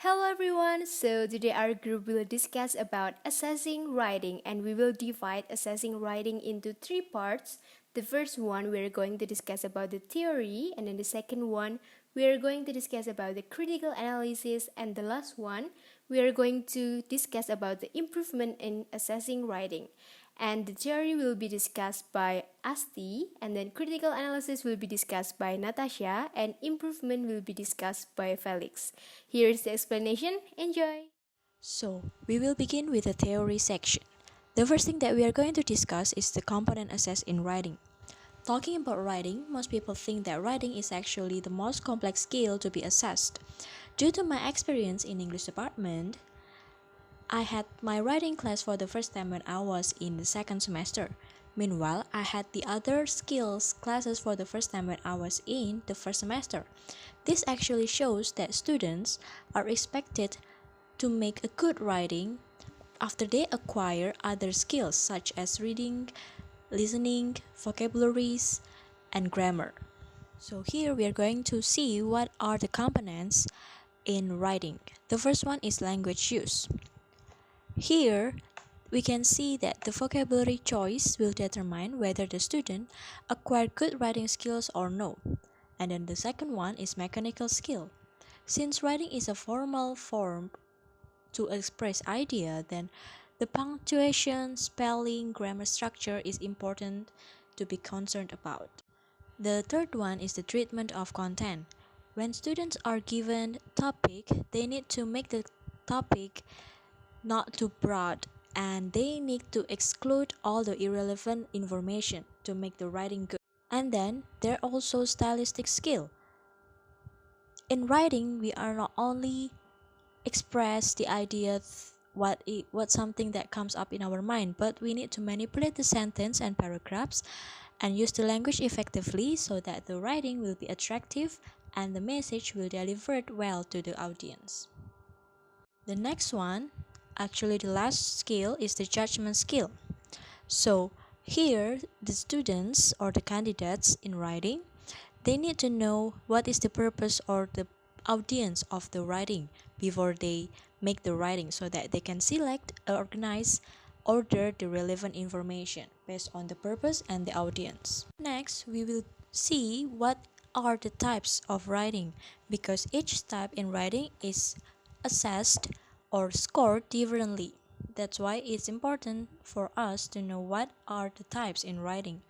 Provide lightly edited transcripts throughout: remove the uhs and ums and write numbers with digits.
Hello everyone, so today our group will discuss about assessing writing and we will divide assessing writing into three parts. The first one we are going to discuss about the theory, and then the second one we are going to discuss about the critical analysis, and the last one we are going to discuss about the improvement in assessing writing. And the theory will be discussed by Asti, and then critical analysis will be discussed by Natasya, and improvement will be discussed by Felix. Here's the explanation. Enjoy! So, we will begin with the theory section. The first thing that we are going to discuss is the component assessed in writing. Talking about writing, most people think that writing is actually the most complex skill to be assessed. Due to my experience in English department, I had my writing class for the first time when I was in the second semester. Meanwhile, I had the other skills classes for the first time when I was in the first semester. This actually shows that students are expected to make a good writing after they acquire other skills such as reading, listening, vocabularies, and grammar. So here we are going to see what are the components in writing. The first one is language use. Here we can see that the vocabulary choice will determine whether the student acquired good writing skills or no. And then the second one is mechanical skill. Since writing is a formal form to express idea, then the punctuation, spelling, grammar structure is important to be concerned about. The third one is the treatment of content. When students are given topic, they need to make the topic not too broad and they need to exclude all the irrelevant information to make the writing good. And then there are also stylistic skill. In writing, we are not only express the idea what something that comes up in our mind, but we need to manipulate the sentence and paragraphs and use the language effectively so that the writing will be attractive and the message will delivered well to the audience. The next one, actually the last skill, is the judgment skill. So here the students or the candidates in writing, they need to know what is the purpose or the audience of the writing before they make the writing so that they can select, organize, order the relevant information based on the purpose and the audience. Next, we will see what are the types of writing because each type in writing is assessed or scored differently. That's why it's important for us to know what are the types in writing.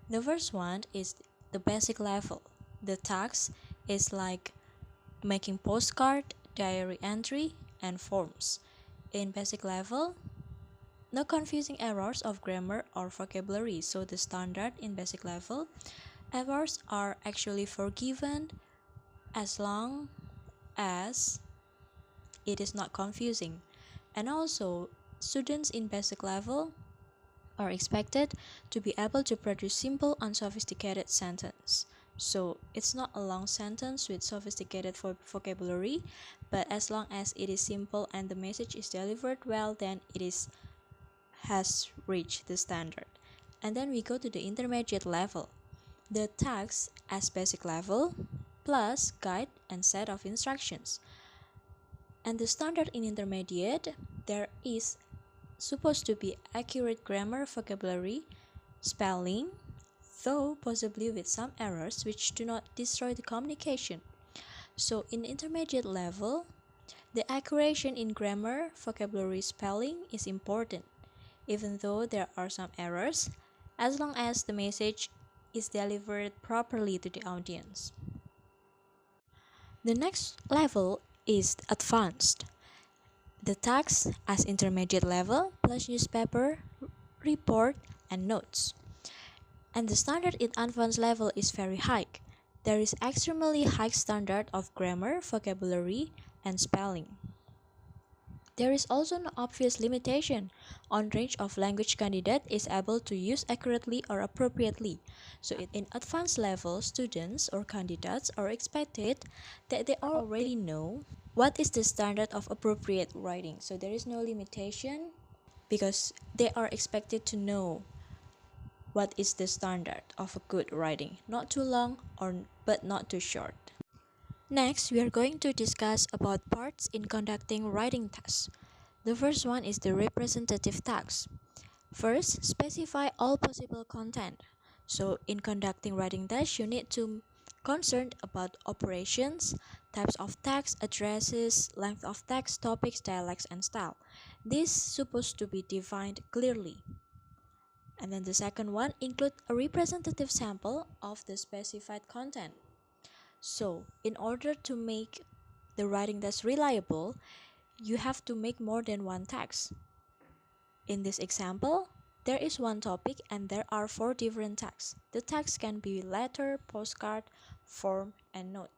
The first one is the basic level. The task is like making postcard, diary entry, and forms. In basic level, no confusing errors of grammar or vocabulary. So the standard in basic level, errors are actually forgiven as long as it is not confusing. And also, students in basic level are expected to be able to produce simple, unsophisticated sentence. So it's not a long sentence with sophisticated vocabulary, but as long as it is simple and the message is delivered well, then has reached the standard. And then we go to the intermediate level. The text as basic level plus guide and set of instructions. And the standard in intermediate, there is supposed to be accurate grammar, vocabulary, spelling, though possibly with some errors which do not destroy the communication. So in intermediate level, the accuracy in grammar, vocabulary, spelling is important, even though there are some errors, as long as the message is delivered properly to the audience. The next level is advanced. The text as intermediate level plus newspaper, report, and notes. And the standard in advanced level is very high. There is extremely high standard of grammar, vocabulary, and spelling. There is also no obvious limitation on range of language candidate is able to use accurately or appropriately. So in advanced level, students or candidates are expected that they already know what is the standard of appropriate writing. So there is no limitation because they are expected to know what is the standard of a good writing, not too long but not too short. Next, we are going to discuss about parts in conducting writing tests. The first one is the representative task. First, specify all possible content. So, in conducting writing tests, you need to concerned about operations, types of text, addresses, length of text, topics, dialects, and style. This supposed to be defined clearly. And then the second one, include a representative sample of the specified content. So, in order to make the writing test reliable, you have to make more than one text. In this example, there is one topic and there are 4 different texts. The text can be letter, postcard, form, and note.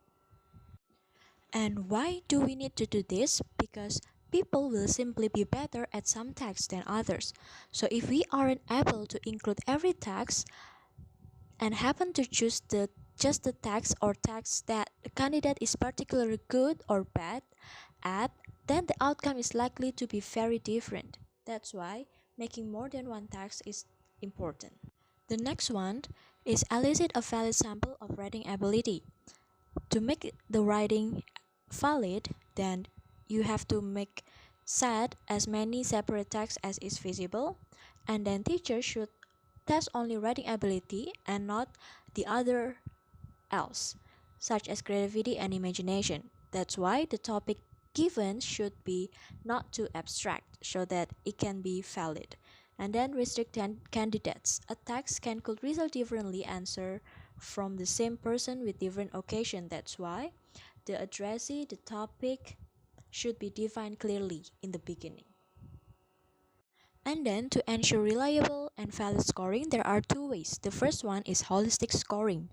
And why do we need to do this? Because people will simply be better at some texts than others. So if we aren't able to include every text and happen to choose just the text or text that the candidate is particularly good or bad at, then the outcome is likely to be very different. That's why making more than one text is important. The next one is elicit a valid sample of writing ability. To make the writing valid, then you have to make set as many separate texts as is feasible, and then teachers should test only writing ability and not the other else, such as creativity and imagination. That's why the topic given should be not too abstract so that it can be valid. And then restrict candidates. A text could result differently answer from the same person with different occasion. That's why the addressee, the topic should be defined clearly in the beginning. And then to ensure reliable and valid scoring, there are 2 ways. The first one is holistic scoring.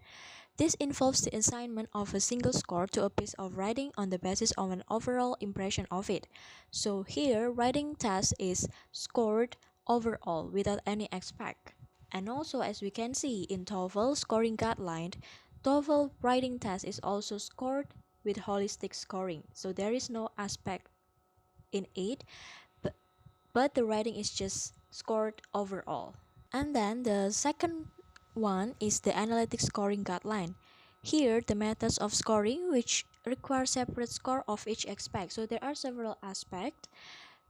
This involves the assignment of a single score to a piece of writing on the basis of an overall impression of it. So here, writing test is scored overall without any aspect. And also, as we can see in TOEFL scoring guideline, TOEFL writing test is also scored with holistic scoring. So there is no aspect in it, but the writing is just scored overall. And then the second one is the analytic scoring guideline. Here, the methods of scoring which require separate score of each aspect. So there are several aspects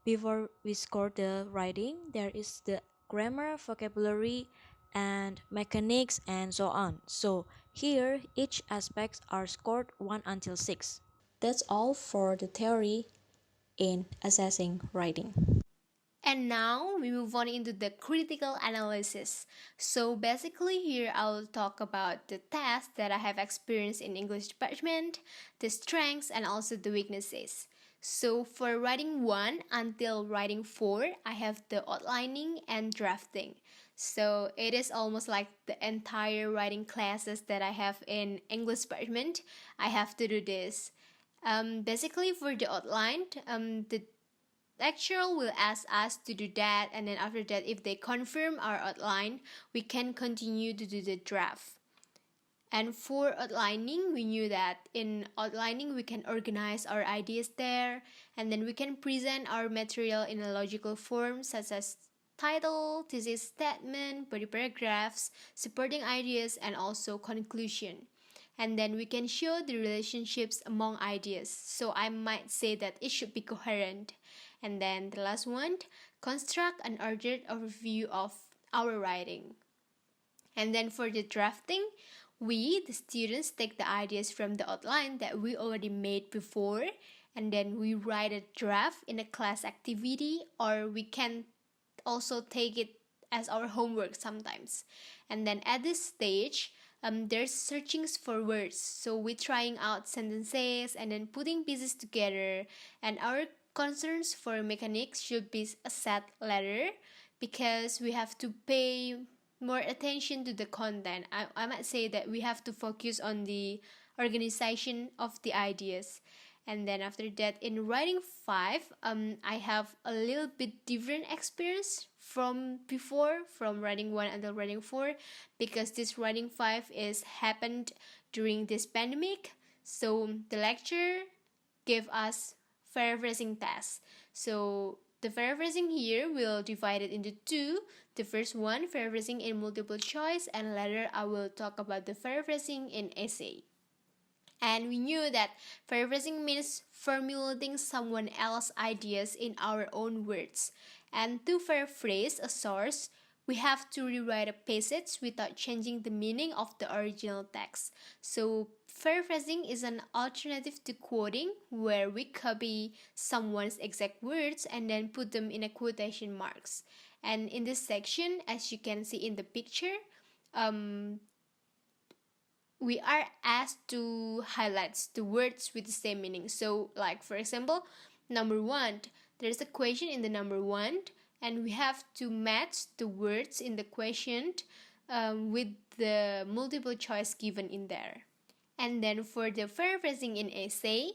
before we score the writing. There is the grammar, vocabulary, and mechanics, and so on. So here, each aspects are scored 1 until 6. That's all for the theory in assessing writing. And now we move on into the critical analysis. So basically here I will talk about the tasks that I have experienced in English department, the strengths and also the weaknesses. So for writing 1 until writing 4, I have the outlining and drafting. So it is almost like the entire writing classes that I have in English department. I have to do this. Basically for the outline, the lecturer will ask us to do that, and then after that, if they confirm our outline, we can continue to do the draft. And for outlining, we knew that in outlining we can organize our ideas there, and then we can present our material in a logical form such as title, thesis statement, body paragraphs, supporting ideas, and also conclusion. And then we can show the relationships among ideas. So I might say that it should be coherent. And then the last one, construct an ordered overview of our writing. And then for the drafting, we, the students, take the ideas from the outline that we already made before, and then we write a draft in a class activity, or we can also take it as our homework sometimes. And then at this stage, there's searching for words. So we're trying out sentences and then putting pieces together. And our concerns for mechanics should be a set letter because we have to pay more attention to the content. I might say that we have to focus on the organization of the ideas. And then after that, in writing 5, I have a little bit different experience from before, from writing 1 until writing 4, because this writing 5 is happened during this pandemic. So the lecturer gave us paraphrasing tests. So the paraphrasing here will divide it into 2. The first one, paraphrasing in multiple choice, and later I will talk about the paraphrasing in essay. And we knew that paraphrasing means formulating someone else's ideas in our own words. And to paraphrase a source, we have to rewrite a passage without changing the meaning of the original text. So, paraphrasing is an alternative to quoting, where we copy someone's exact words and then put them in a quotation marks. And in this section, as you can see in the picture, we are asked to highlight the words with the same meaning. So, like for example, number one, there's a question in the number one, and we have to match the words in the question with the multiple choice given in there. And then for the paraphrasing in essay,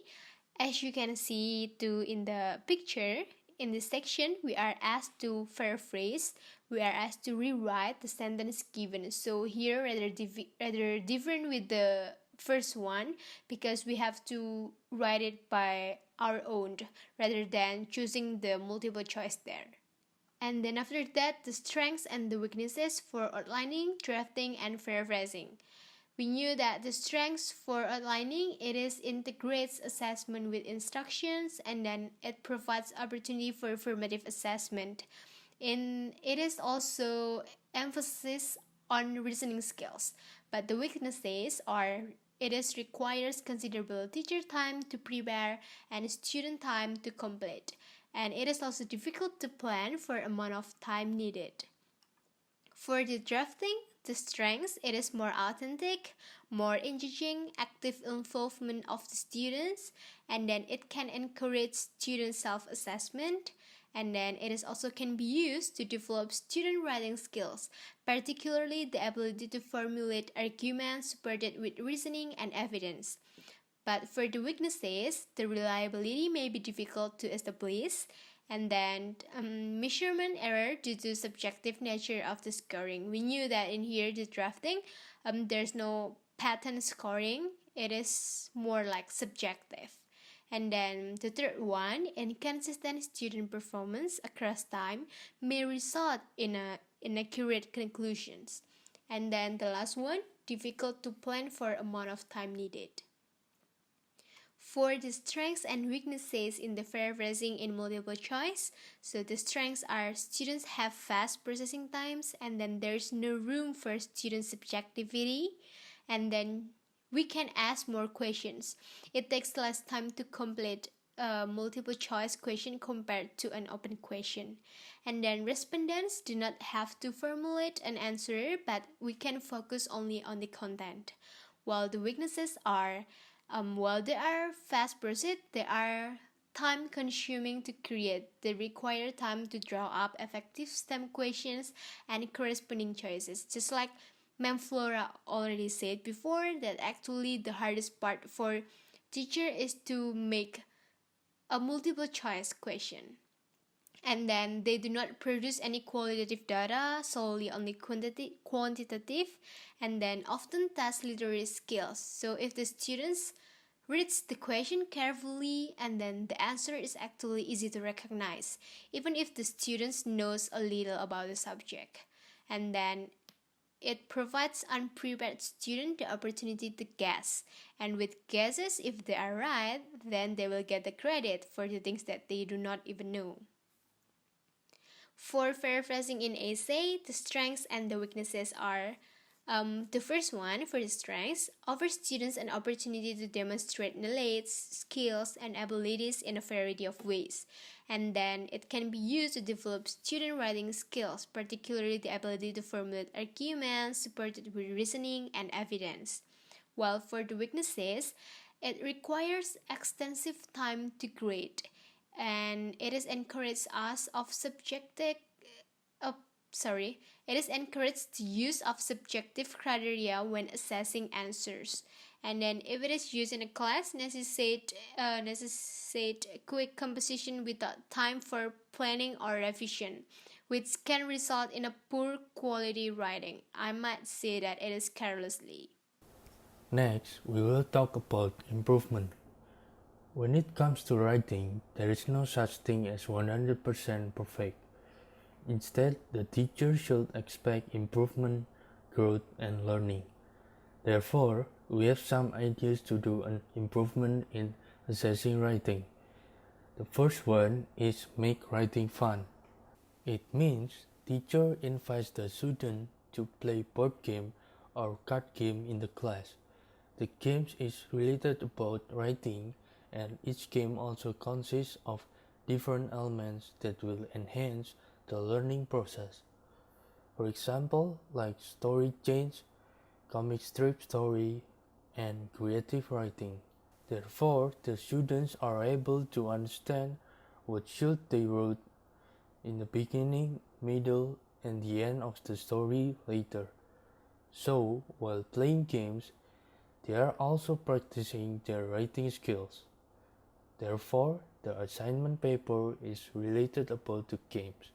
as you can see too in the picture, in this section, we are asked to paraphrase, we are asked to rewrite the sentence given. So here, rather different with the first one, because we have to write it by our own rather than choosing the multiple choice there. And then after that, the strengths and the weaknesses for outlining, drafting, and paraphrasing. We knew that the strengths for outlining, it is integrates assessment with instructions, and then it provides opportunity for formative assessment. It is also emphasis on reasoning skills, but the weaknesses are it is requires considerable teacher time to prepare and student time to complete, and it is also difficult to plan for amount of time needed. For the drafting, the strengths, it is more authentic, more engaging, active involvement of the students, and then it can encourage student self-assessment, and then it is also can be used to develop student writing skills, particularly the ability to formulate arguments supported with reasoning and evidence. But for the weaknesses, the reliability may be difficult to establish, and then measurement error due to subjective nature of the scoring. We knew that in here the drafting, there's no pattern scoring. It is more like subjective. And then the third one, inconsistent student performance across time may result in inaccurate conclusions. And then the last one, difficult to plan for amount of time needed. For the strengths and weaknesses in the paraphrasing in multiple choice, so the strengths are students have fast processing times, and then there's no room for student subjectivity, and then we can ask more questions. It takes less time to complete a multiple choice question compared to an open question. And then respondents do not have to formulate an answer, but we can focus only on the content. While the weaknesses are while they are fast processed, they are time consuming to create. They require time to draw up effective STEM questions and corresponding choices. Just like Ma'am Flora already said before, that actually the hardest part for teacher is to make a multiple choice question. And then they do not produce any qualitative data, solely only quantitative, and then often test literary skills. So if the students reads the question carefully, and then the answer is actually easy to recognize, even if the students knows a little about the subject. And then it provides unprepared student the opportunity to guess, and with guesses, if they are right, then they will get the credit for the things that they do not even know. For paraphrasing in essay, the strengths and the weaknesses are the first one, for the strengths, offers students an opportunity to demonstrate knowledge, skills, and abilities in a variety of ways. And then it can be used to develop student writing skills, particularly the ability to formulate arguments supported with reasoning and evidence. While for the weaknesses, it requires extensive time to grade, and it is encouraged it is encouraged the use of subjective criteria when assessing answers. And then if it is used in a class, necessitate quick composition without time for planning or revision, which can result in a poor quality writing. I might say that it is carelessly. Next, we will talk about improvement. When it comes to writing, there is no such thing as 100% perfect. Instead, the teacher should expect improvement, growth, and learning. Therefore, we have some ideas to do an improvement in assessing writing. The first one is make writing fun. It means teacher invites the student to play board game or card game in the class. The games is related about writing, and each game also consists of different elements that will enhance the learning process. For example, like story change, comic strip story, and creative writing. Therefore, the students are able to understand what should they wrote in the beginning, middle, and the end of the story later. So, while playing games, they are also practicing their writing skills. Therefore, the assignment paper is related about the games.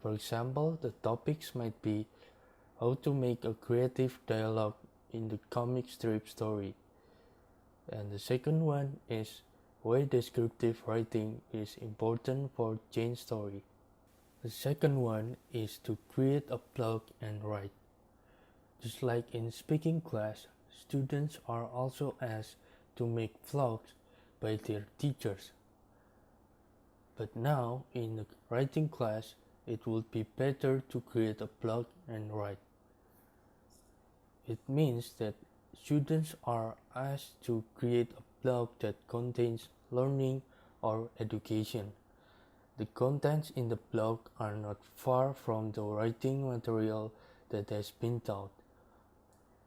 For example, the topics might be how to make a creative dialogue in the comic strip story. And the second one is why descriptive writing is important for Jane's story. The second one is to create a blog and write. Just like in speaking class, students are also asked to make vlogs by their teachers. But now, in the writing class, it would be better to create a blog and write. It means that students are asked to create a blog that contains learning or education. The contents in the blog are not far from the writing material that has been taught.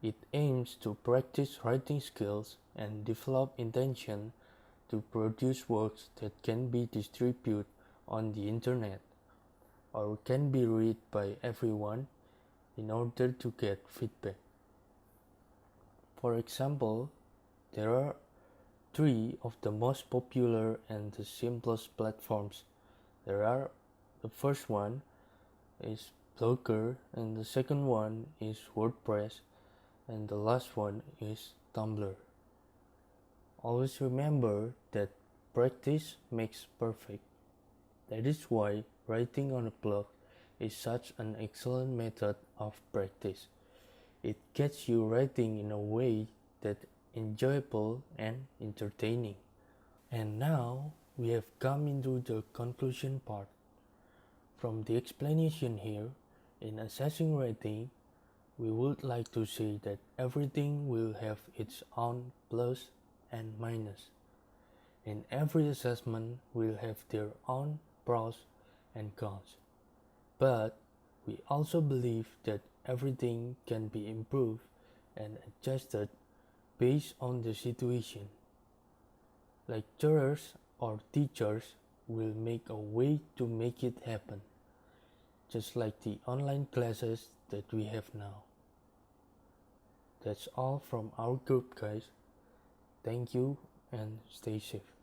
It aims to practice writing skills and develop intention to produce works that can be distributed on the internet or can be read by everyone in order to get feedback. For example, there are three of the most popular and the simplest platforms. The first one is Blogger, and the second one is WordPress, and the last one is Tumblr. Always remember that practice makes perfect. That is why writing on a blog is such an excellent method of practice. It gets you writing in a way that's enjoyable and entertaining. And now we have come into the conclusion part. From the explanation here, in assessing writing, we would like to say that everything will have its own plus and minus, and every assessment will have their own pros and cons. But we also believe that everything can be improved and adjusted based on the situation. Lecturers or teachers will make a way to make it happen, just like the online classes that we have now. That's all from our group, guys. Thank you and stay safe.